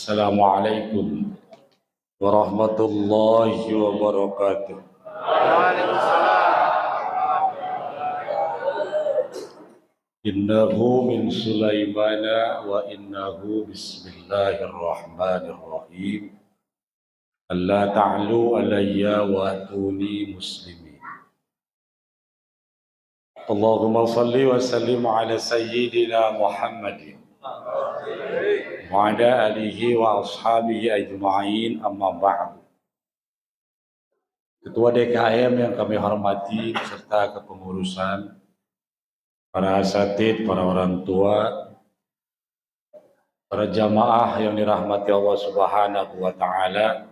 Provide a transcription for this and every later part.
Assalamualaikum warahmatullahi wabarakatuh. Innahu min Sulaimana wa innahu bismillahirrahmanirrahim. Alla ta'lu alayya wa atuni muslimin. Allahumma salli wa sallim ala sayyidina Muhammadin wa ala alihi wa ashabihi ajma'in, amma ba'du. Ketua DKM yang kami hormati beserta kepengurusan, para asatid, para orang tua, para jamaah yang dirahmati Allah Subhanahu wa taala.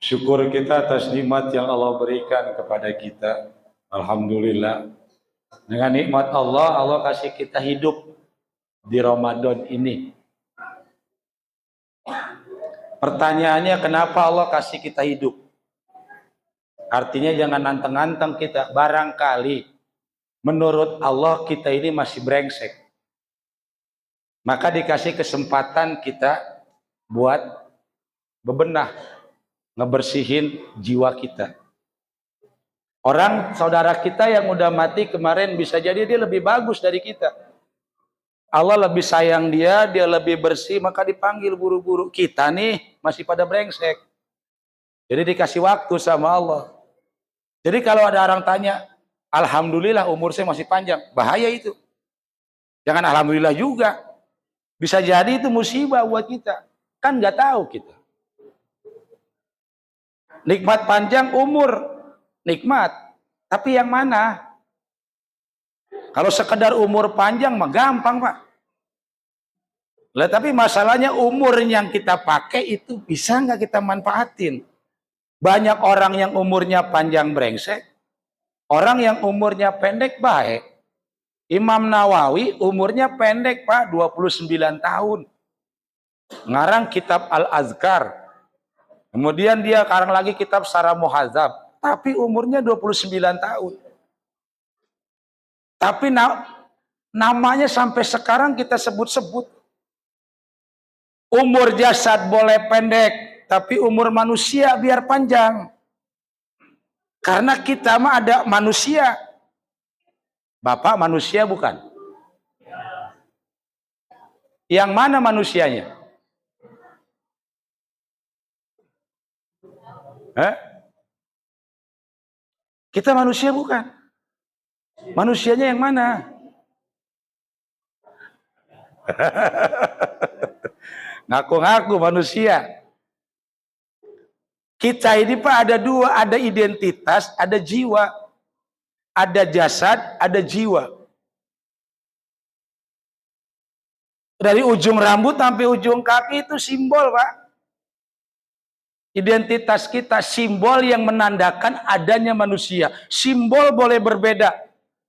Syukur kita atas nikmat yang Allah berikan kepada kita. Alhamdulillah. Dengan nikmat Allah, Allah kasih kita hidup di Ramadan ini. Pertanyaannya, kenapa Allah kasih kita hidup? Artinya jangan nanteng-nanteng kita. Barangkali menurut Allah kita ini masih brengsek, maka dikasih kesempatan kita buat bebenah, ngebersihin jiwa kita. Orang saudara kita yang udah mati kemarin bisa jadi dia lebih bagus dari kita. Allah lebih sayang dia lebih bersih, maka dipanggil buru-buru. Kita nih masih pada brengsek, jadi dikasih waktu sama Allah. Jadi kalau ada orang tanya, alhamdulillah umur saya masih panjang, bahaya itu. Jangan alhamdulillah juga. Bisa jadi itu musibah buat kita. Kan nggak tahu kita. Nikmat panjang umur, nikmat. Tapi yang mana? Kalau sekedar umur panjang mah gampang, Pak. Lah, tapi masalahnya umur yang kita pakai itu bisa nggak kita manfaatin? Banyak orang yang umurnya panjang brengsek, orang yang umurnya pendek baik. Imam Nawawi umurnya pendek, Pak, 29 tahun. Ngarang kitab Al-Azkar. Kemudian dia karang lagi kitab Syarah Muhadzab, tapi umurnya 29 tahun. Tapi namanya sampai sekarang kita sebut-sebut. Umur jasad boleh pendek, tapi umur manusia biar panjang. Karena kita mah ada manusia. Bapak manusia bukan? Yang mana manusianya? Kita manusia bukan? Manusianya yang mana? Ngaku-ngaku manusia. Kita ini, Pak, ada dua, ada identitas, ada jiwa. Ada jasad, ada jiwa. Dari ujung rambut sampai ujung kaki itu simbol, Pak. Identitas kita, simbol yang menandakan adanya manusia. Simbol boleh berbeda.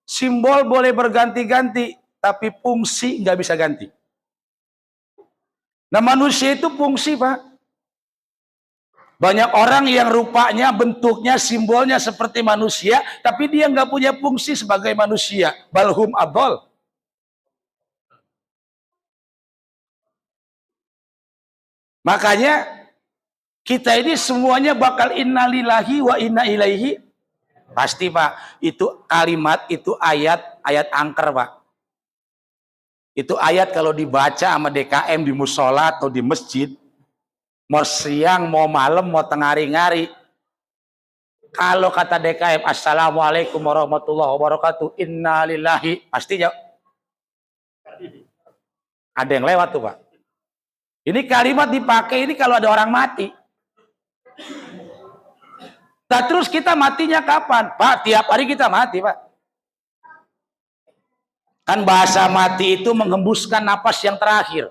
Simbol boleh berganti-ganti, tapi fungsi nggak bisa ganti. Nah, manusia itu fungsi, Pak. Banyak orang yang rupanya, bentuknya, simbolnya seperti manusia, tapi dia nggak punya fungsi sebagai manusia. Balhum adol. Makanya kita ini semuanya bakal innalillahi wa inna ilaihi. Pasti, Pak. Itu kalimat, itu ayat angker, Pak. Itu ayat kalau dibaca sama DKM di musola atau di masjid, mau siang, mau malam, mau tengah hari-hari. Kalau kata DKM, Assalamualaikum warahmatullahi wabarakatuh, innalillahi, pasti jawab. Ada yang lewat tuh, Pak. Ini kalimat dipakai ini kalau ada orang mati. Nah, terus kita matinya kapan? Pak, tiap hari kita mati, Pak. Kan bahasa mati itu menghembuskan napas yang terakhir.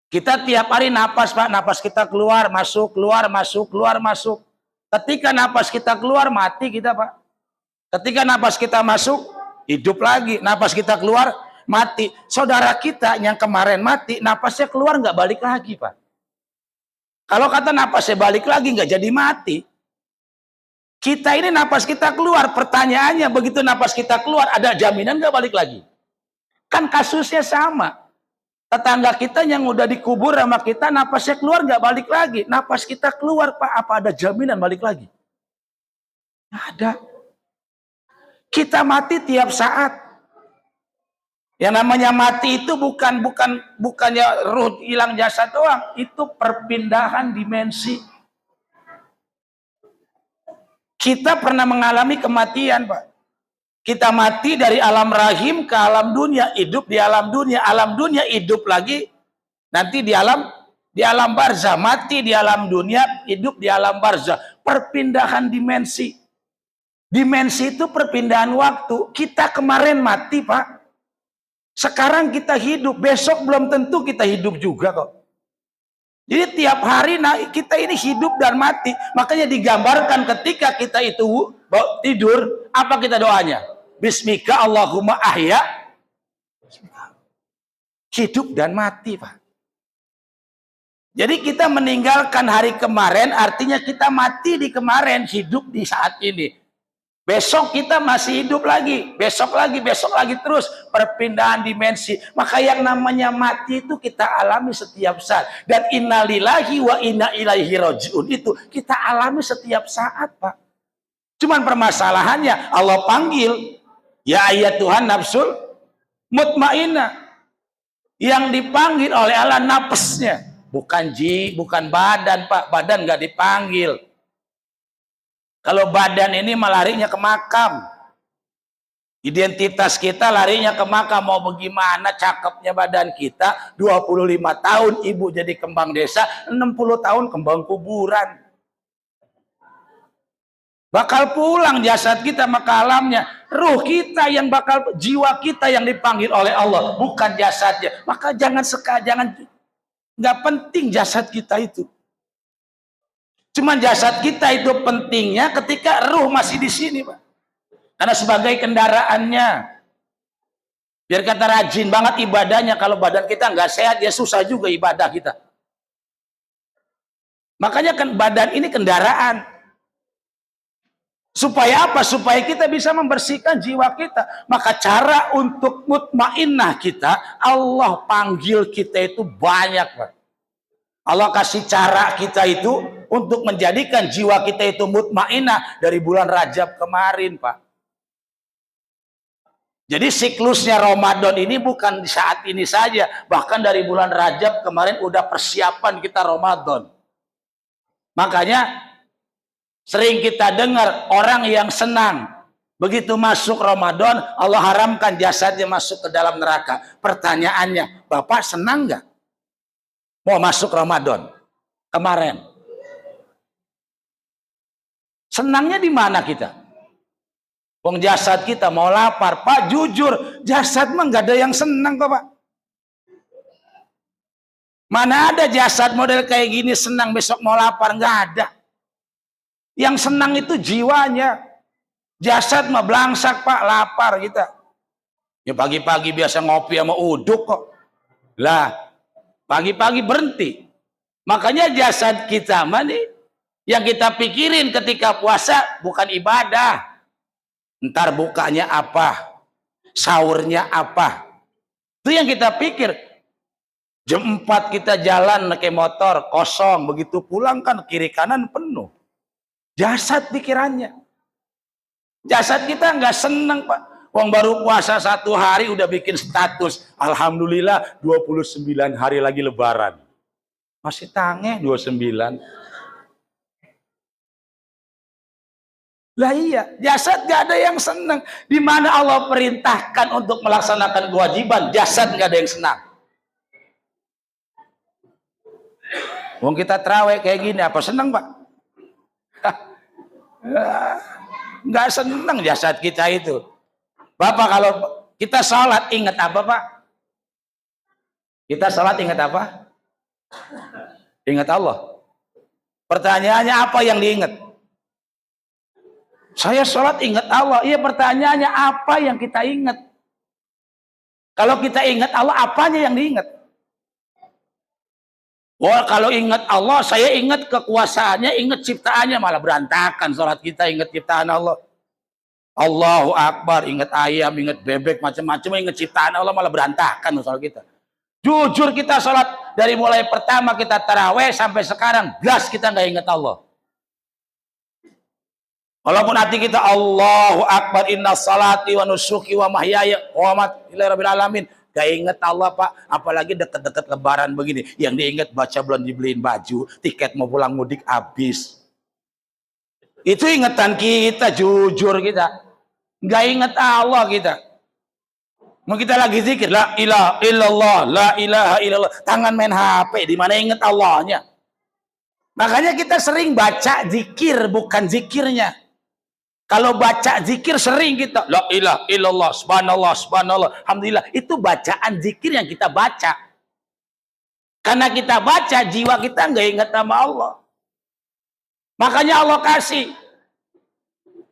Kita tiap hari napas, Pak. Napas kita keluar, masuk, keluar, masuk, keluar, masuk. Ketika napas kita keluar, mati kita, Pak. Ketika napas kita masuk, hidup lagi. Napas kita keluar, mati. Saudara kita yang kemarin mati, napasnya keluar nggak balik lagi, Pak. Kalau kata napasnya balik lagi, nggak jadi mati. Kita ini napas kita keluar, pertanyaannya begitu napas kita keluar, ada jaminan nggak balik lagi? Kan kasusnya sama. Tetangga kita yang udah dikubur sama kita, napasnya keluar nggak balik lagi. Napas kita keluar, Pak, apa ada jaminan balik lagi? Nggak ada. Kita mati tiap saat. Yang namanya mati itu bukannya ruh hilang jasad doang, itu perpindahan dimensi. Kita pernah mengalami kematian, Pak. Kita mati dari alam rahim ke alam dunia, hidup di alam dunia hidup lagi, nanti di alam barzah, mati di alam dunia, hidup di alam barzah. Perpindahan dimensi. Dimensi itu perpindahan waktu. Kita kemarin mati, Pak. Sekarang kita hidup, besok belum tentu kita hidup juga kok. Jadi tiap hari kita ini hidup dan mati. Makanya digambarkan ketika kita itu tidur, apa kita doanya? Bismika Allahumma ahya. Hidup dan mati, Pak. Jadi kita meninggalkan hari kemarin, artinya kita mati di kemarin, hidup di saat ini. Besok kita masih hidup lagi, besok lagi terus, perpindahan dimensi. Maka yang namanya mati itu kita alami setiap saat. Dan innalillahi wa inna ilaihi rajiun itu kita alami setiap saat, Pak. Cuman permasalahannya Allah panggil, ya ayat Tuhan nafsul mutmainnah. Yang dipanggil oleh Allah napasnya, bukan badan, Pak. Badan nggak dipanggil. Kalau badan ini larinya ke makam. Identitas kita larinya ke makam. Mau bagaimana cakepnya badan kita. 25 tahun ibu jadi kembang desa. 60 tahun kembang kuburan. Bakal pulang jasad kita maka alamnya. Ruh kita yang jiwa kita yang dipanggil oleh Allah. Bukan jasadnya. Maka jangan nggak penting jasad kita itu. Cuman jasad kita itu pentingnya ketika ruh masih di sini, Pak. Karena sebagai kendaraannya. Biar kata rajin banget ibadahnya. Kalau badan kita nggak sehat, ya susah juga ibadah kita. Makanya kan badan ini kendaraan. Supaya apa? Supaya kita bisa membersihkan jiwa kita. Maka cara untuk mutmainnah kita, Allah panggil kita itu banyak, Pak. Allah kasih cara kita itu untuk menjadikan jiwa kita itu mutmainnah dari bulan Rajab kemarin, Pak. Jadi siklusnya Ramadan ini bukan di saat ini saja. Bahkan dari bulan Rajab kemarin udah persiapan kita Ramadan. Makanya sering kita dengar orang yang senang. Begitu masuk Ramadan, Allah haramkan jasadnya masuk ke dalam neraka. Pertanyaannya, Bapak senang nggak? Mau masuk Ramadan kemarin. Senangnya di mana kita? Wong jasad kita mau lapar, Pak. Jujur, jasad mah nggak ada yang senang kok, Pak. Mana ada jasad model kayak gini senang besok mau lapar, nggak ada. Yang senang itu jiwanya. Jasad mah belangsak, Pak, lapar kita. Ya pagi-pagi biasa ngopi sama uduk kok. Lah, pagi-pagi berhenti. Makanya jasad kita nih, yang kita pikirin ketika puasa bukan ibadah. Ntar bukanya apa? Sahurnya apa? Itu yang kita pikir. Jam 4 kita jalan naik motor kosong. Begitu pulang kan kiri kanan penuh. Jasad pikirannya. Jasad kita nggak seneng, Pak. Wong baru puasa 1 hari udah bikin status. Alhamdulillah 29 hari lagi lebaran. Masih tange 29. Lah iya, jasad gak ada yang senang. Di mana Allah perintahkan untuk melaksanakan kewajiban, jasad gak ada yang senang. Wong kita terawih kayak gini, apa senang, Pak? Gak senang jasad kita itu. Bapak kalau kita sholat ingat apa, Pak? Kita sholat ingat apa? Ingat Allah. Pertanyaannya apa yang diingat? Saya sholat ingat Allah. Iya, pertanyaannya apa yang kita ingat? Kalau kita ingat Allah, apanya yang diingat? Wah, kalau ingat Allah, saya ingat kekuasaannya, ingat ciptaannya, malah berantakan sholat kita ingat ciptaan Allah. Allahu Akbar, ingat ayam, ingat bebek, macam-macam, ingat ciptaan Allah, malah berantakan sholat kita. Jujur kita sholat dari mulai pertama kita taraweh sampai sekarang, gas kita nggak ingat Allah. Walaupun hati kita Allahu Akbar, inna salati wa nusuki wa mahyaya wa mamati lillahi rabbil alamin, gak inget Allah Pak. Apalagi deket-deket lebaran begini, yang diinget baca belum dibeliin baju, tiket mau pulang mudik habis. Itu ingetan kita, jujur kita gak inget Allah kita. Mau kita lagi zikir la ilaha illallah, la ilaha illallah, tangan main HP, di mana inget Allahnya. Makanya kita sering baca zikir bukan zikirnya. Kalau baca zikir sering kita la ilaha illallah, subhanallah, subhanallah, alhamdulillah, itu bacaan zikir yang kita baca. Karena kita baca, jiwa kita nggak ingat nama Allah. Makanya Allah kasih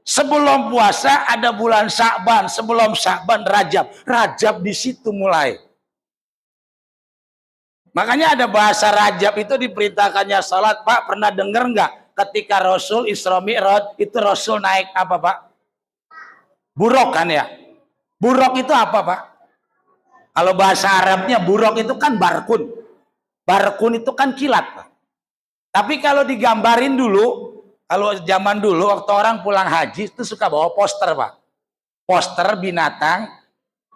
sebelum puasa ada bulan Sya'ban, sebelum Sya'ban Rajab. Rajab di situ mulai. Makanya ada bahasa Rajab itu diperintahkannya salat, Pak. Pernah dengar nggak? Ketika Rasul Isra Mi'raj itu Rasul naik apa, Pak? Buruk kan ya? Buruk itu apa, Pak? Kalau bahasa Arabnya buruk itu kan barkun. Barkun itu kan kilat, Pak. Tapi kalau digambarin dulu, kalau zaman dulu waktu orang pulang haji itu suka bawa poster, Pak. Poster binatang,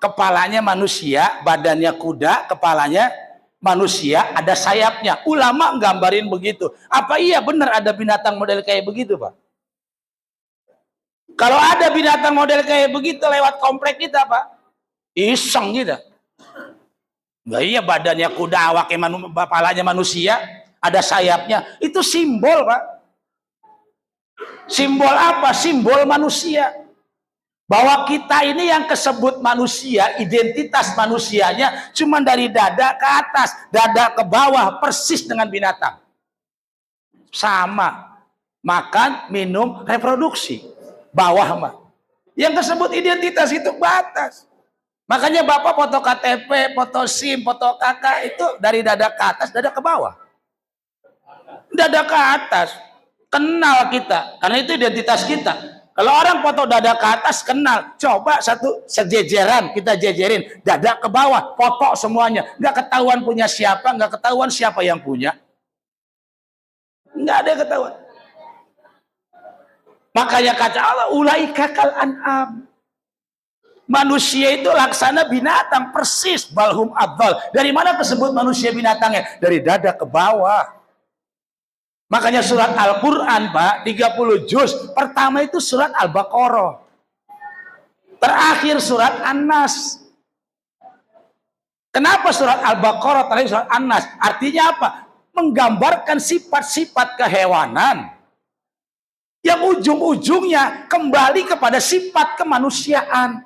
kepalanya manusia, badannya kuda, kepalanya manusia, ada sayapnya. Ulama nggambarin begitu. Apa iya benar ada binatang model kayak begitu, Pak? Kalau ada binatang model kayak begitu lewat komplek kita, Pak, iseng kita. Nggak iya badannya kuda, awaknya kepalanya manusia, ada sayapnya. Itu simbol, Pak. Simbol apa? Simbol manusia. Bahwa kita ini yang kesebut manusia, identitas manusianya cuma dari dada ke atas, dada ke bawah, persis dengan binatang. Sama. Makan, minum, reproduksi. Bawah mah. Yang kesebut identitas itu batas. Makanya Bapak foto KTP, foto SIM, foto KK itu dari dada ke atas, dada ke bawah. Dada ke atas. Kenal kita. Karena itu identitas kita. Kalau orang foto dada ke atas kenal, coba satu sejejeran kita jejerin dada ke bawah, foto semuanya, nggak ketahuan punya siapa, nggak ketahuan siapa yang punya, nggak ada ketahuan. Makanya kata Allah, ulaika kal an'am. Manusia itu laksana binatang persis, balhum adhal. Dari mana tersebut manusia binatangnya? Dari dada ke bawah. Makanya surat Al-Quran, Pak, 30 juz. Pertama itu surat Al-Baqarah. Terakhir surat An-Nas. Kenapa surat Al-Baqarah terakhir surat An-Nas? Artinya apa? Menggambarkan sifat-sifat kehewanan. Yang ujung-ujungnya kembali kepada sifat kemanusiaan.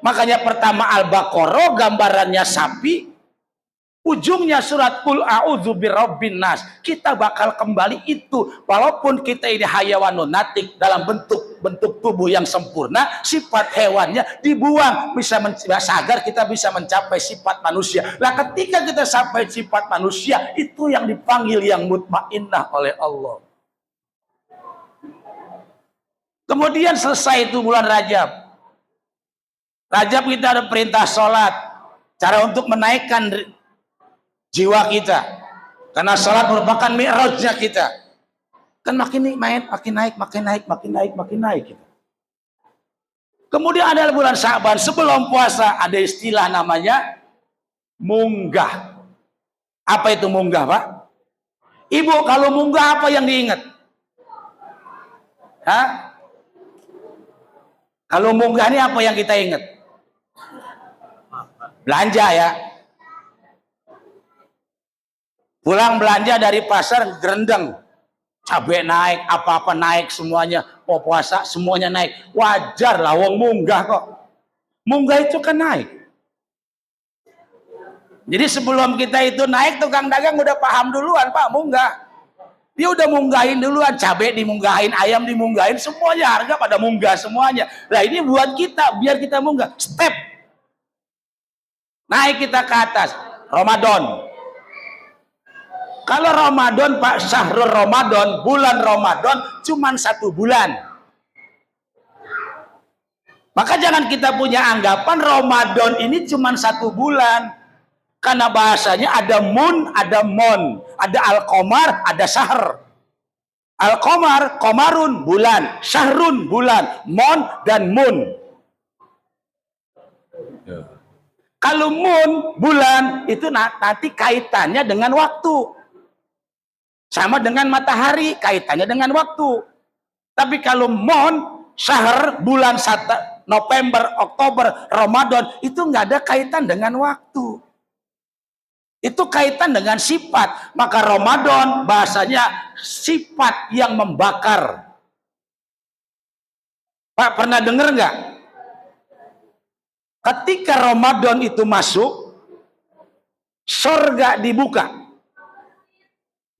Makanya pertama Al-Baqarah gambarannya sapi. Ujungnya surat Qul a'udzu birabbin nas. Kita bakal kembali itu. Walaupun kita ini hayawanun natik dalam bentuk tubuh yang sempurna, sifat hewannya dibuang bisa agar kita bisa mencapai sifat manusia. Nah, ketika kita sampai sifat manusia, itu yang dipanggil yang mutmainnah oleh Allah. Kemudian selesai itu bulan Rajab. Rajab kita ada perintah sholat. Cara untuk menaikkan jiwa kita, karena sholat merupakan mi'rajnya kita, kan makin naik gitu. Kemudian ada bulan Sya'ban, sebelum puasa ada istilah namanya munggah. Apa itu munggah, Pak? Ibu, kalau munggah apa yang diingat? Hah? Kalau munggah ini apa yang kita ingat? Belanja ya. Pulang belanja dari pasar gerendeng, cabai naik, apa-apa naik semuanya, mau puasa semuanya naik, wajar lah, wong munggah kok. Munggah itu kan naik. Jadi sebelum kita itu naik, tukang dagang udah paham duluan, Pak, munggah. Dia udah munggahin duluan, cabai dimunggahin, ayam dimunggahin, semuanya harga pada munggah semuanya. Nah ini buat kita, biar kita munggah, step. Naik kita ke atas, Ramadan. Kalau Ramadan, Pak, syahrul Ramadan, bulan Ramadan cuma 1 bulan. Maka jangan kita punya anggapan Ramadan ini cuma 1 bulan. Karena bahasanya ada mun, ada mon, ada al-qamar, ada syahr. Al-qamar, qamarun bulan, syahrun bulan, mon dan mun. Kalau mun bulan itu nanti kaitannya dengan waktu. Sama dengan matahari, kaitannya dengan waktu. Tapi kalau mon, syahr, bulan November, Oktober, Ramadan, itu nggak ada kaitan dengan waktu. Itu kaitan dengan sifat. Maka Ramadan bahasanya sifat yang membakar. Pak pernah dengar nggak? Ketika Ramadan itu masuk, surga dibuka,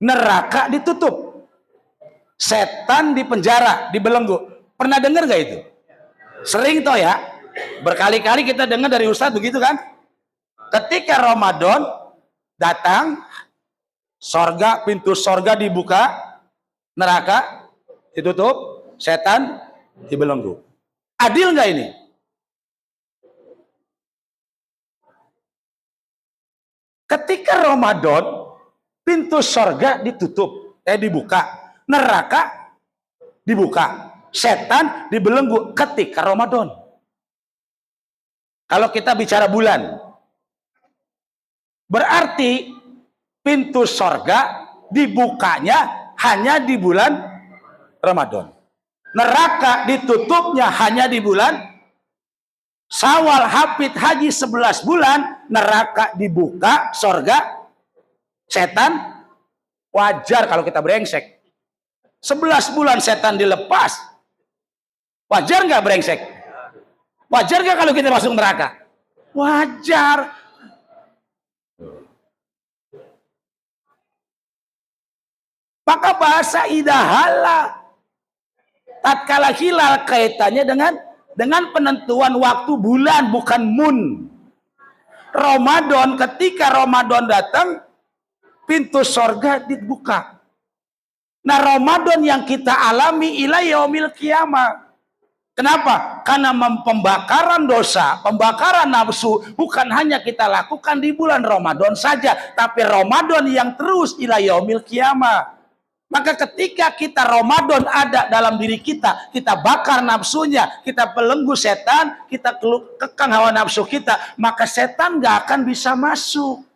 neraka ditutup, setan dipenjara, dibelenggu. Pernah dengar nggak itu? Sering toh ya, berkali-kali kita dengar dari Ustadz begitu kan? Ketika Ramadan datang, sorga, pintu sorga dibuka, neraka ditutup, setan dibelenggu. Adil nggak ini? Ketika Ramadan, pintu sorga ditutup, dibuka, neraka dibuka, setan dibelenggu ketika Ramadan. Kalau kita bicara bulan, berarti pintu sorga dibukanya hanya di bulan Ramadan. Neraka ditutupnya hanya di bulan Syawal, Hafid, Haji 11 bulan, neraka dibuka, sorga, setan wajar kalau kita brengsek. 11 bulan setan dilepas, wajar nggak brengsek? Wajar nggak kalau kita masuk neraka? Wajar. Maka bahasa idahala tatkala hilal kaitannya dengan penentuan waktu bulan, bukan mun. Ramadan, ketika Ramadan datang, pintu sorga dibuka. Nah, Ramadan yang kita alami ila yaumil qiyamah. Kenapa? Karena pembakaran dosa, pembakaran nafsu bukan hanya kita lakukan di bulan Ramadan saja, tapi Ramadan yang terus ila yaumil qiyamah. Maka ketika kita Ramadan ada dalam diri kita, kita bakar nafsunya, kita belenggu setan, kita kekang hawa nafsu kita, maka setan gak akan bisa masuk.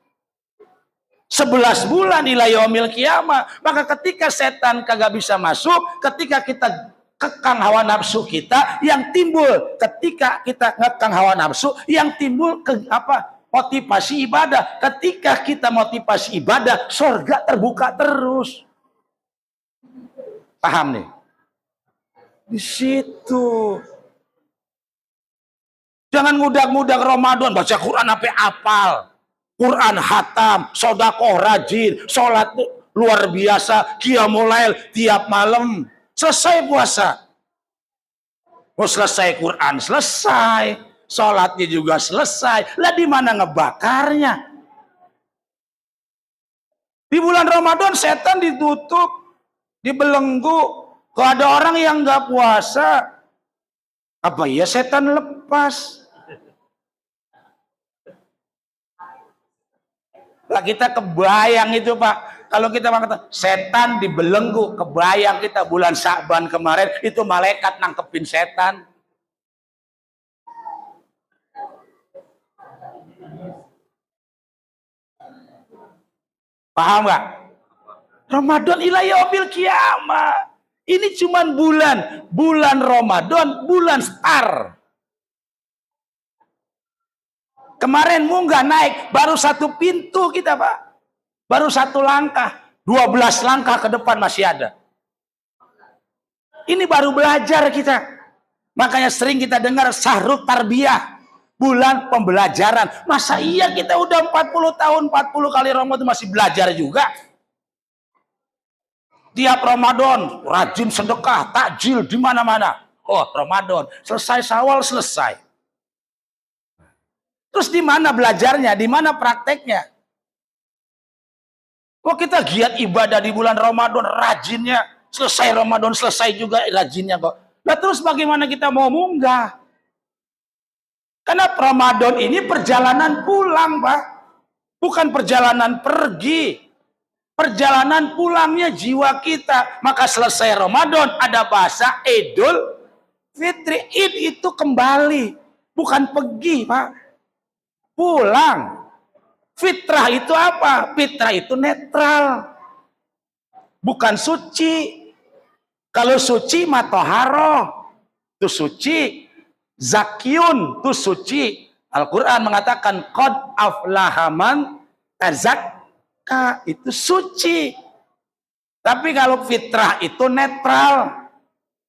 11 bulan ila yaumil qiyamah. Maka ketika setan kagak bisa masuk, ketika kita kekang hawa nafsu kita, yang timbul ketika kita ngekang hawa nafsu, yang timbul motivasi ibadah. Ketika kita motivasi ibadah, surga terbuka terus. Paham nih? Di situ. Jangan mudah-mudah Ramadan baca Quran sampai apal. Quran hatam, sedekah rajin, sholat luar biasa, qiyamul lail tiap malam. Selesai puasa. Mau selesai Quran, selesai. Sholatnya juga selesai. Lah di mana ngebakarnya? Di bulan Ramadan setan ditutup, dibelenggu. Kalau ada orang yang nggak puasa, apa ya setan lepas? Lah kita kebayang itu Pak. Kalau kita mengatakan setan dibelenggu, kebayang kita bulan Sya'ban kemarin itu malaikat nangkepin setan. Paham nggak? Ramadan ila yaumil qiyamah. Ini cuman bulan Ramadan, bulan star. Kemarin munggah naik, baru satu pintu kita Pak. Baru satu langkah, 12 langkah ke depan masih ada. Ini baru belajar kita. Makanya sering kita dengar syahrut tarbiyah, bulan pembelajaran. Masa iya kita udah 40 tahun, 40 kali Ramadan masih belajar juga? Tiap Ramadan rajin sedekah, takjil di mana-mana. Oh, Ramadan, selesai Syawal selesai. Terus di mana belajarnya? Di mana prakteknya? Kok kita giat ibadah di bulan Ramadan, rajinnya. Selesai Ramadan, selesai juga rajinnya kok. Nah terus bagaimana kita mau munggah? Karena Ramadan ini perjalanan pulang, Pak. bukan perjalanan pergi. Perjalanan pulangnya jiwa kita. Maka selesai Ramadan ada bahasa Idul Fitri. Id itu kembali, bukan pergi, Pak. Pulang. Fitrah itu apa? Fitrah itu netral, bukan suci. Kalau suci matoharoh, itu suci. Zakyun, itu suci. Al-Quran mengatakan qad aflaha man tazakka, itu suci. Tapi kalau fitrah itu netral.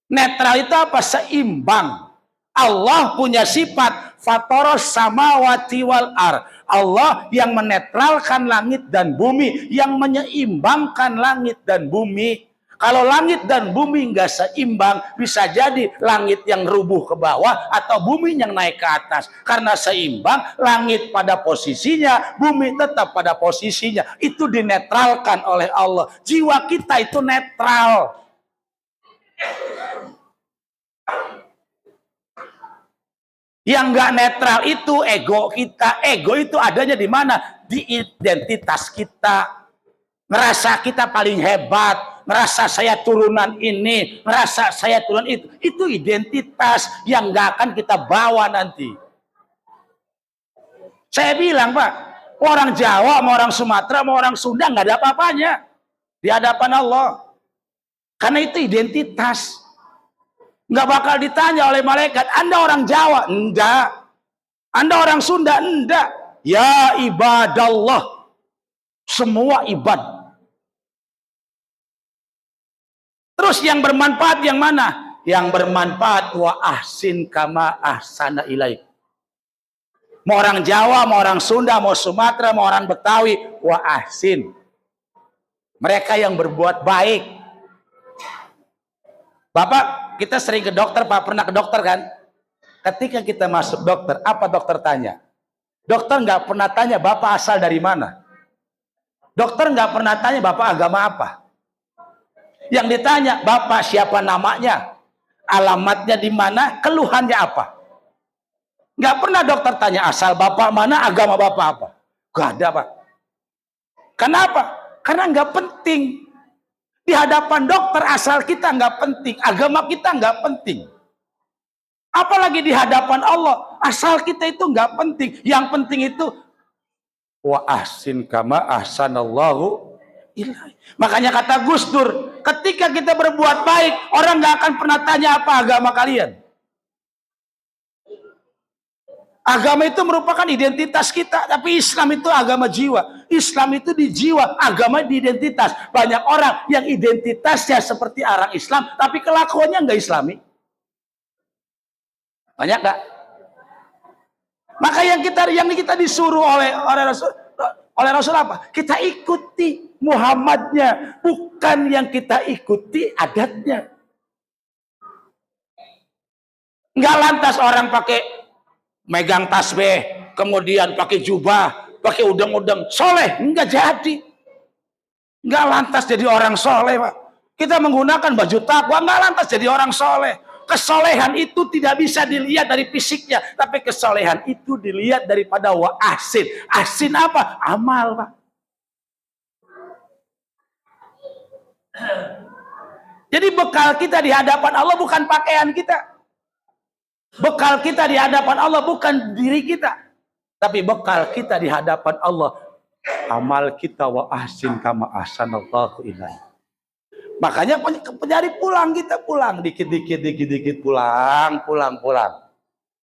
Netral itu apa? Seimbang. Allah punya sifat fatoros samawati wal ar. Allah yang menetralkan langit dan bumi, yang menyeimbangkan langit dan bumi. Kalau langit dan bumi nggak seimbang, bisa jadi langit yang rubuh ke bawah atau bumi yang naik ke atas. Karena seimbang, langit pada posisinya, bumi tetap pada posisinya. Itu dinetralkan oleh Allah. Jiwa kita itu netral. Yang nggak netral itu ego kita. Ego itu adanya di mana? Di identitas kita. Ngerasa kita paling hebat, ngerasa saya turunan ini, ngerasa saya turunan itu. Itu identitas yang nggak akan kita bawa nanti. Saya bilang, Pak, orang Jawa, mau orang Sumatera, mau orang Sunda nggak ada apa-apanya di hadapan Allah. Karena itu identitas. Nggak bakal ditanya oleh malaikat, Anda orang Jawa? Enggak. Anda orang Sunda? Enggak. Ya ibadallah. Semua ibad. Terus yang bermanfaat yang mana? Yang bermanfaat wa ahsin kama ahsana ilaik. Mau orang Jawa, mau orang Sunda, mau Sumatera, mau orang Betawi, wa ahsin. Mereka yang berbuat baik. Bapak, kita sering ke dokter, Pak, pernah ke dokter kan? Ketika kita masuk dokter, apa dokter tanya? Dokter nggak pernah tanya Bapak asal dari mana. Dokter nggak pernah tanya Bapak agama apa. Yang ditanya, Bapak siapa namanya, alamatnya di mana, keluhannya apa. Nggak pernah dokter tanya asal Bapak mana, agama Bapak apa. Nggak ada, Pak. Kenapa? Karena nggak penting. Di hadapan dokter asal kita nggak penting, agama kita nggak penting. Apalagi di hadapan Allah, asal kita itu nggak penting. Yang penting itu wa ahsin kama ahsanallahu ilaik. Makanya kata Gus Dur, ketika kita berbuat baik, orang nggak akan pernah tanya apa agama kalian. Agama itu merupakan identitas kita, tapi Islam itu agama jiwa. Islam itu di jiwa, agama di identitas. Banyak orang yang identitasnya seperti orang Islam, tapi kelakuannya nggak Islami. Banyak nggak? Maka yang kita disuruh oleh Rasul apa? Kita ikuti Muhammadnya, bukan yang kita ikuti adatnya. Nggak lantas orang pakai megang tasbih, kemudian pakai jubah, pakai udang-udang, soleh, enggak jadi. Enggak lantas jadi orang soleh, Pak. Kita menggunakan baju takwa, enggak lantas jadi orang soleh. Kesolehan itu tidak bisa dilihat dari fisiknya, tapi kesolehan itu dilihat daripada wa ahsin. Ahsin apa? Amal, Pak. Jadi bekal kita di hadapan Allah bukan pakaian kita. Bekal kita di hadapan Allah bukan diri kita, tapi bekal kita di hadapan Allah amal kita wa ahsin kama ahsanallahu ilaik. Makanya penyari pulang, kita pulang dikit-dikit pulang.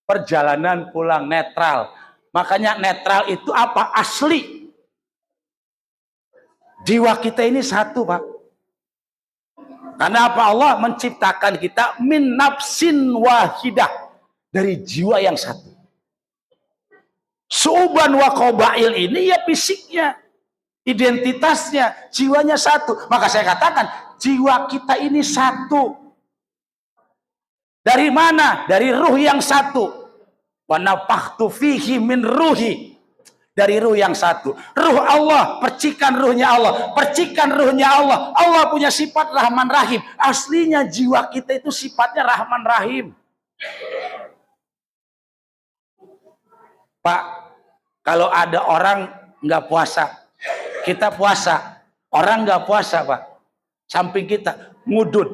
Perjalanan pulang netral. Makanya netral itu apa? Asli. Jiwa kita ini satu, Pak. Karena apa? Allah menciptakan kita min nafsin wahidah. Dari jiwa yang satu. Su'uban wa qabail ini ya fisiknya, identitasnya, jiwanya satu. Maka saya katakan, jiwa kita ini satu. Dari mana? Dari ruh yang satu. Wa nafakhtu fihi min ruhi. Dari ruh yang satu. Ruh Allah, percikan ruhnya Allah. Percikan ruhnya Allah. Allah punya sifat Rahman Rahim. Aslinya jiwa kita itu sifatnya Rahman Rahim. Pak, kalau ada orang nggak puasa. Kita puasa. Orang nggak puasa, Pak. Samping kita ngudut,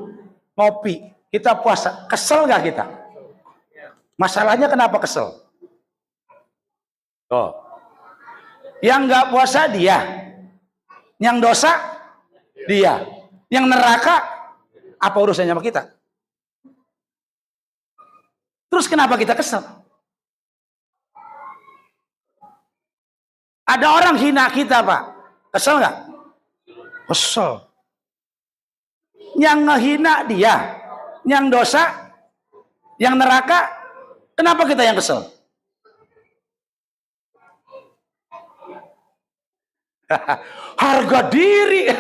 ngopi. Kita puasa. Kesel nggak kita? Masalahnya kenapa kesel? Oh. Yang nggak puasa dia. Yang dosa dia. Yang neraka apa urusannya sama kita? Terus kenapa kita kesel? Ada orang hina kita, Pak. Kesel nggak? Kesel. Yang ngehina dia, yang dosa, yang neraka, kenapa kita yang kesel? Harga diri.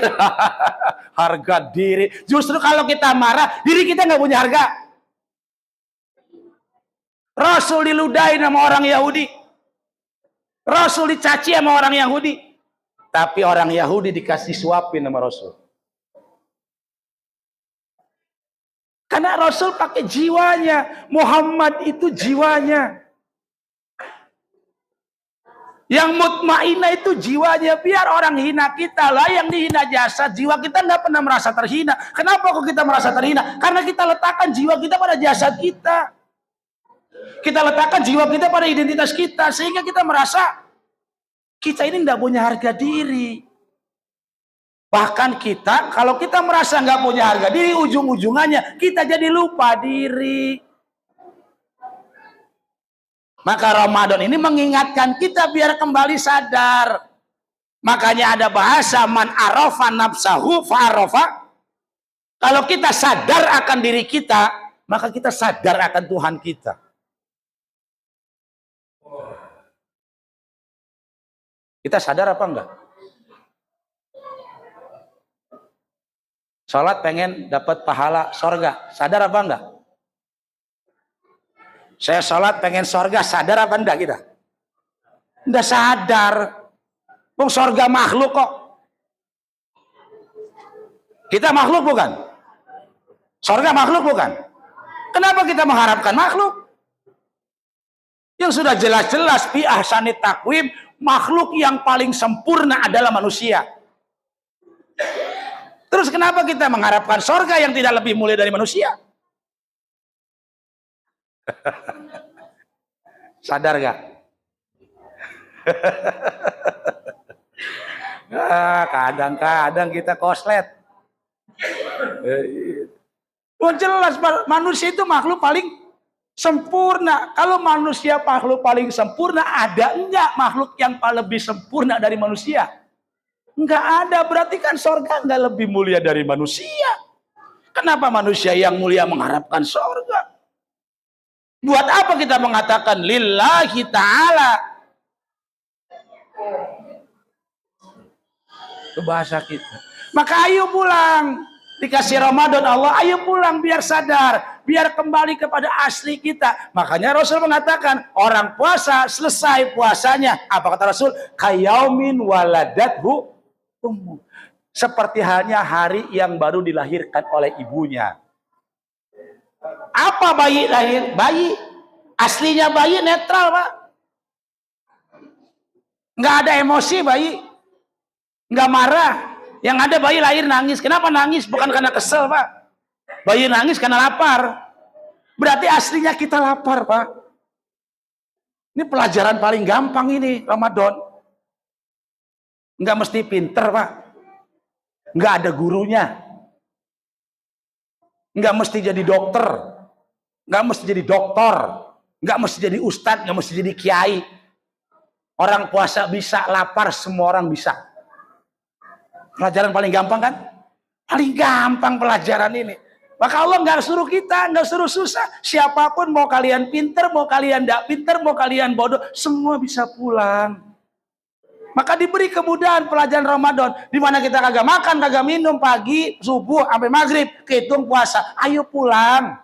Harga diri. Justru kalau kita marah, diri kita nggak punya harga. Rasul diludahi sama orang Yahudi. Rasul dicaci sama orang Yahudi. Tapi orang Yahudi dikasih suapin sama Rasul. Karena Rasul pakai jiwanya. Muhammad itu jiwanya. Yang mutmainah itu jiwanya. Biar orang hina kita lah yang dihina jasad. Jiwa kita nggak pernah merasa terhina. Kenapa kok kita merasa terhina? Karena kita letakkan jiwa kita pada jasad kita. Kita letakkan jiwa kita pada identitas kita. Sehingga kita merasa kita ini nggak punya harga diri. Bahkan kita, kalau kita merasa nggak punya harga diri, ujung-ujungannya kita jadi lupa diri. Maka Ramadan ini mengingatkan kita biar kembali sadar. Makanya ada bahasa man arafa nafsahu fa'arafa. Kalau kita sadar akan diri kita, maka kita sadar akan Tuhan kita. Kita sadar apa enggak? Sholat pengen dapat pahala sorga. Sadar apa enggak? Saya sholat pengen sorga. Sadar apa enggak kita? Enggak sadar. Bung sorga makhluk kok. Kita makhluk bukan? Sorga makhluk bukan? Kenapa kita mengharapkan makhluk? Yang sudah jelas-jelas fi ahsanit taqwim, makhluk yang paling sempurna adalah manusia. Terus kenapa kita mengharapkan sorga yang tidak lebih mulia dari manusia? Sadar gak? Kadang-kadang kita koslet. Oh, jelas manusia itu makhluk paling sempurna. Kalau manusia makhluk paling sempurna, ada enggak makhluk yang lebih sempurna dari manusia? Enggak ada, berarti kan sorga enggak lebih mulia dari manusia. Kenapa manusia yang mulia mengharapkan sorga? Buat apa kita mengatakan lillahi ta'ala? Itu bahasa kita. Maka ayo pulang. Dikasih Ramadan Allah, ayo pulang biar sadar. Biar kembali kepada asli kita. Makanya Rasul mengatakan, orang puasa selesai puasanya. Apa kata Rasul? Kayaumin waladathu ummu. Seperti halnya hari yang baru dilahirkan oleh ibunya. Apa bayi lahir? Bayi. Aslinya bayi netral, Pak. Nggak ada emosi bayi. Nggak marah. Yang ada bayi lahir nangis. Kenapa nangis? Bukan karena kesel, Pak. Bayi nangis karena lapar. Berarti aslinya kita lapar, Pak. Ini pelajaran paling gampang ini, Ramadan. Nggak mesti pinter, Pak. Nggak ada gurunya. Nggak mesti jadi dokter. Nggak mesti jadi doktor. Nggak mesti jadi ustadz. Nggak mesti jadi kiai. Orang puasa bisa, lapar semua orang bisa. Pelajaran paling gampang kan? Paling gampang pelajaran ini. Maka Allah nggak suruh kita, nggak suruh susah. Siapapun, mau kalian pinter, mau kalian nggak pinter, mau kalian bodoh, semua bisa pulang. Maka diberi kemudahan pelajaran Ramadan. Di mana kita kagak makan, kagak minum pagi, subuh, sampai maghrib, kehitung puasa. Ayo pulang.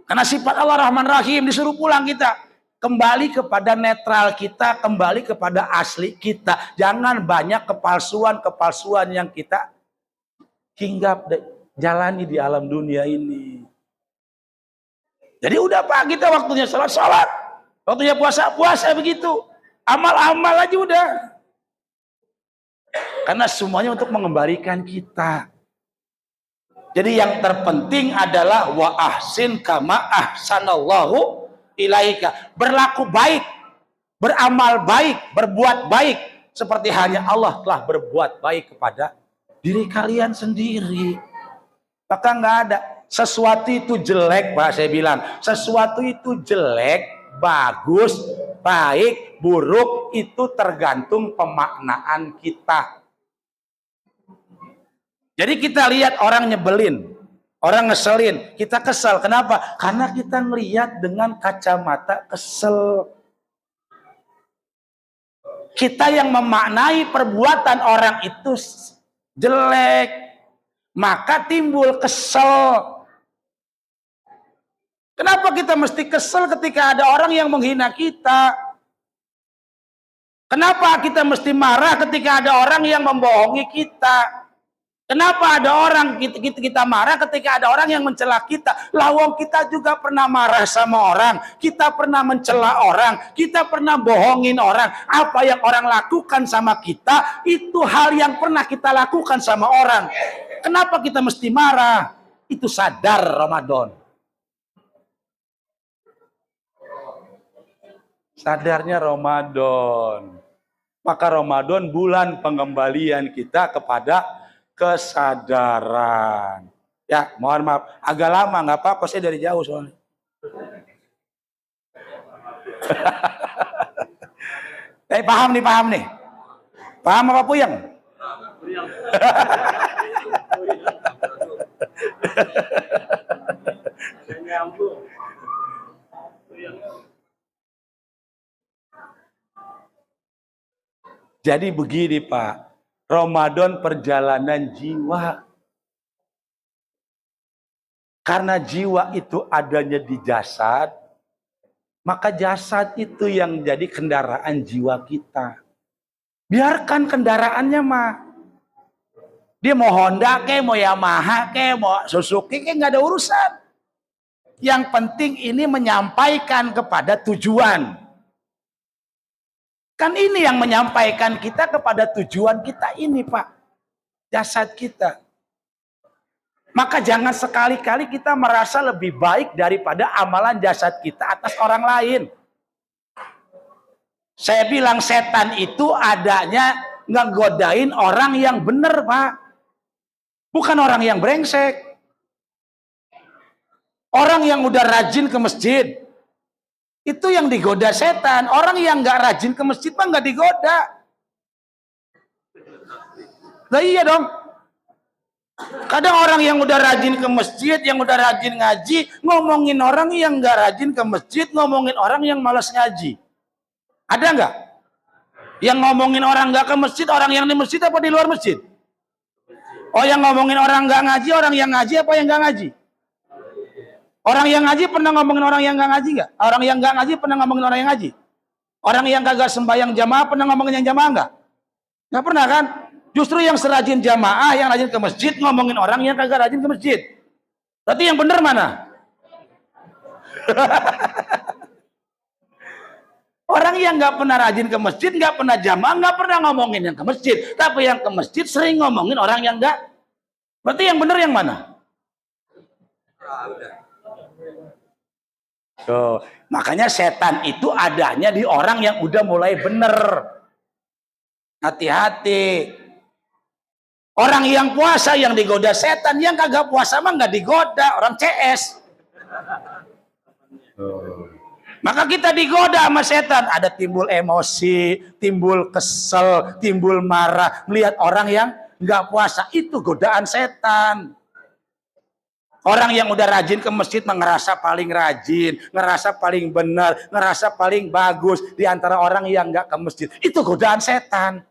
Karena sifat Allah Rahman Rahim, disuruh pulang kita. Kembali kepada netral kita, kembali kepada asli kita. Jangan banyak kepalsuan-kepalsuan yang kita hinggap jalani di alam dunia ini. Jadi udah Pak, kita waktunya sholat, waktunya puasa begitu. Amal-amal aja udah. Karena semuanya untuk mengembalikan kita. Jadi yang terpenting adalah wa ahsin kama ahsanallahu ilaika. Berlaku baik, beramal baik, berbuat baik seperti halnya Allah telah berbuat baik kepada diri kalian sendiri. Maka nggak ada sesuatu itu jelek, Pak, saya bilang. Sesuatu itu jelek, bagus, baik, buruk itu tergantung pemaknaan kita. Jadi kita lihat orang nyebelin, orang ngeselin, kita kesel. Kenapa? Karena kita ngelihat dengan kacamata kesel. Kita yang memaknai perbuatan orang itu jelek, maka timbul kesel. Kenapa kita mesti kesel ketika ada orang yang menghina kita? Kenapa kita mesti marah ketika ada orang yang membohongi kita? Kenapa ada orang kita marah ketika ada orang yang mencela kita? Lawang kita juga pernah marah sama orang, kita pernah mencela orang, kita pernah bohongin orang. Apa yang orang lakukan sama kita itu hal yang pernah kita lakukan sama orang. Kenapa kita mesti marah? Itu sadar Ramadan. Sadarnya Ramadan. Maka Ramadan bulan pengembalian kita kepada kesadaran. Ya, mohon maaf, agak lama, nggak apa-apa, saya dari jauh soalnya. Paham nih. Paham apa Puyeng? Jadi begini Pak, Ramadan perjalanan jiwa. Karena jiwa itu adanya di jasad, maka jasad itu yang jadi kendaraan jiwa kita. Biarkan kendaraannya mah. Dia mau Honda ke, mau Yamaha ke, mau Suzuki ke, nggak ada urusan. Yang penting ini menyampaikan kepada tujuan. Kan ini yang menyampaikan kita kepada tujuan kita ini Pak. Jasad kita. Maka jangan sekali-kali kita merasa lebih baik daripada amalan jasad kita atas orang lain. Saya bilang setan itu adanya ngegodain orang yang benar Pak. Bukan orang yang brengsek. Orang yang udah rajin ke masjid. Itu yang digoda setan. Orang yang nggak rajin ke masjid mah nggak digoda. Nah iya dong. Kadang orang yang udah rajin ke masjid, yang udah rajin ngaji, ngomongin orang yang nggak rajin ke masjid, ngomongin orang yang malas ngaji. Ada nggak? Yang ngomongin orang nggak ke masjid, orang yang di masjid apa di luar masjid? Oh yang ngomongin orang nggak ngaji, orang yang ngaji apa yang nggak ngaji? Orang yang ngaji pernah ngomongin orang yang nggak ngaji nggak? Orang yang nggak ngaji pernah ngomongin orang yang ngaji? Orang yang kagak sembahyang jamaah pernah ngomongin yang jamaah nggak? Nggak pernah kan? Justru yang serajin jamaah, yang rajin ke masjid ngomongin orang yang kagak rajin ke masjid. Berarti yang benar mana? Orang yang nggak pernah rajin ke masjid, nggak pernah jamaah, nggak pernah ngomongin yang ke masjid. Tapi yang ke masjid sering ngomongin orang yang nggak. Berarti yang benar yang mana? Tuh, makanya setan itu adanya di orang yang udah mulai bener. Hati-hati. Orang yang puasa yang digoda setan, yang kagak puasa mah nggak digoda, orang CS. Maka kita digoda sama setan, ada timbul emosi, timbul kesel, timbul marah, melihat orang yang nggak puasa, itu godaan setan. Orang yang udah rajin ke masjid ngerasa paling rajin, ngerasa paling benar, ngerasa paling bagus di antara orang yang nggak ke masjid. Itu godaan setan.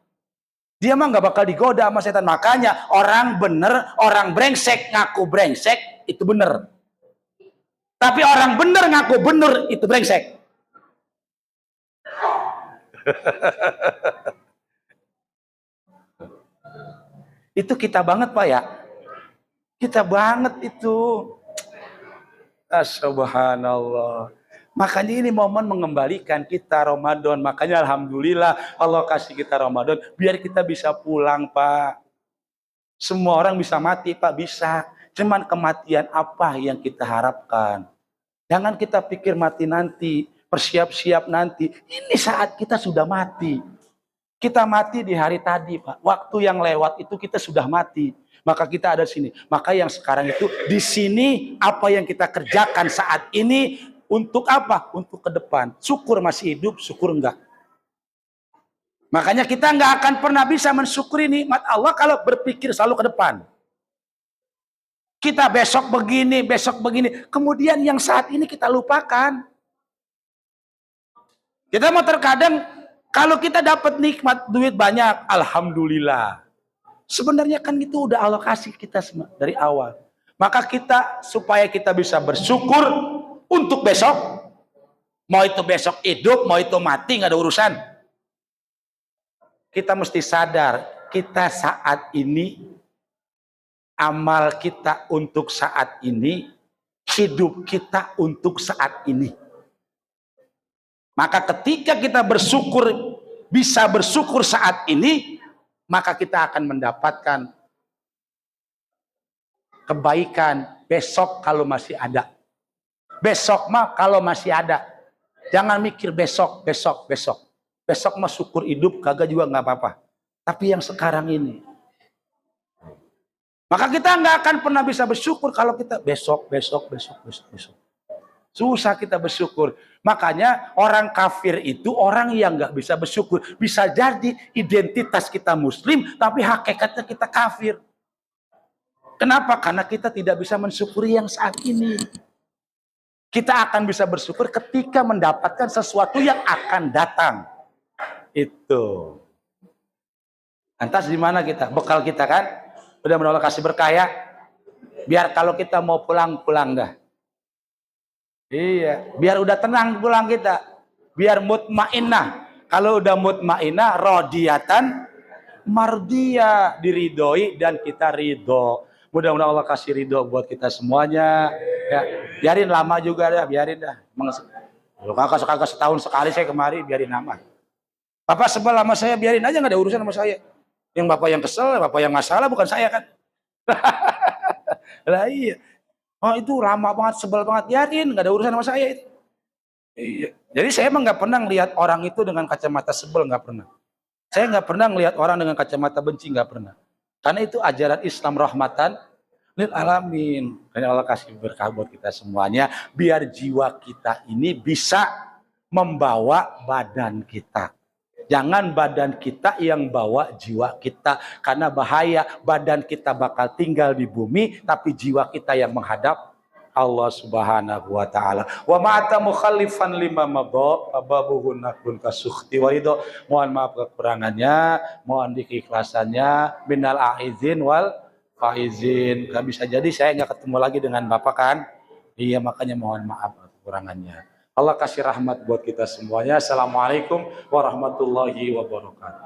Dia mah nggak bakal digoda sama setan. Makanya orang bener, orang brengsek ngaku brengsek itu bener. Tapi orang bener ngaku bener itu brengsek. Itu kita banget Pak ya. Kita banget itu. Subhanallah. Makanya ini momen mengembalikan kita Ramadan. Makanya alhamdulillah Allah kasih kita Ramadan biar kita bisa pulang, Pak. Semua orang bisa mati, Pak, bisa. Cuman kematian apa yang kita harapkan? Jangan kita pikir mati nanti, bersiap-siap nanti. Ini saat kita sudah mati. Kita mati di hari tadi, Pak. Waktu yang lewat itu kita sudah mati. Maka kita ada di sini. Maka yang sekarang itu di sini apa yang kita kerjakan saat ini untuk apa? Untuk ke depan. Syukur masih hidup, syukur enggak. Makanya kita enggak akan pernah bisa mensyukuri nikmat Allah kalau berpikir selalu ke depan. Kita besok begini, kemudian yang saat ini kita lupakan. Kita mau terkadang kalau kita dapat nikmat duit banyak, alhamdulillah. Sebenarnya kan itu udah Allah kasih kita dari awal. Maka kita supaya kita bisa bersyukur untuk besok, mau itu besok hidup, mau itu mati, nggak ada urusan. Kita mesti sadar, kita saat ini, amal kita untuk saat ini, hidup kita untuk saat ini. Maka ketika kita bersyukur, bisa bersyukur saat ini, maka kita akan mendapatkan kebaikan besok kalau masih ada. Besok mah kalau masih ada. Jangan mikir besok. Besok mah syukur hidup kagak juga nggak apa-apa. Tapi yang sekarang ini. Maka kita nggak akan pernah bisa bersyukur kalau kita besok. Susah kita bersyukur. Makanya orang kafir itu orang yang nggak bisa bersyukur. Bisa jadi identitas kita muslim, tapi hakikatnya kita kafir. Kenapa? Karena kita tidak bisa mensyukuri yang saat ini. Kita akan bisa bersyukur ketika mendapatkan sesuatu yang akan datang. Itu. Lantas di mana kita? Bekal kita kan? Udah menolak kasih berkah ya? Biar kalau kita mau pulang dah. Iya, biar udah tenang pulang kita. Biar mutmainnah. Kalau udah mutmainnah, rodiyatan, mardiyah, diridhoi dan kita ridho. Mudah-mudahan Allah kasih ridho buat kita semuanya. Ya, biarin lama juga dah, biarin dah. Kagak setahun sekali saya kemari, biarin lama. Bapak sebel sama saya, biarin aja, nggak ada urusan sama saya. Yang bapak yang kesel, bapak yang masalah, bukan saya kan. Lah iya. Oh itu lama banget, sebel banget, biarin, nggak ada urusan sama saya itu. Iya. Jadi saya emang nggak pernah lihat orang itu dengan kacamata sebel, nggak pernah. Saya nggak pernah lihat orang dengan kacamata benci, nggak pernah. Karena itu ajaran Islam rahmatan lil alamin. Dan Allah kasih berkah buat kita semuanya, biar jiwa kita ini bisa membawa badan kita. Jangan badan kita yang bawa jiwa kita, karena bahaya badan kita bakal tinggal di bumi, tapi jiwa kita yang menghadap Allah Subhanahu wa taala. Wa ma'ata mukhalifan lima mabab ababuhun nakun kasukhti walido. Mohon maaf kekurangannya, mohon keikhlasannya, minal aizin wal faizin. Gak bisa jadi saya nggak ketemu lagi dengan Bapak kan? Iya, makanya mohon maaf kekurangannya. Allah kasih rahmat buat kita semuanya. Assalamualaikum warahmatullahi wabarakatuh.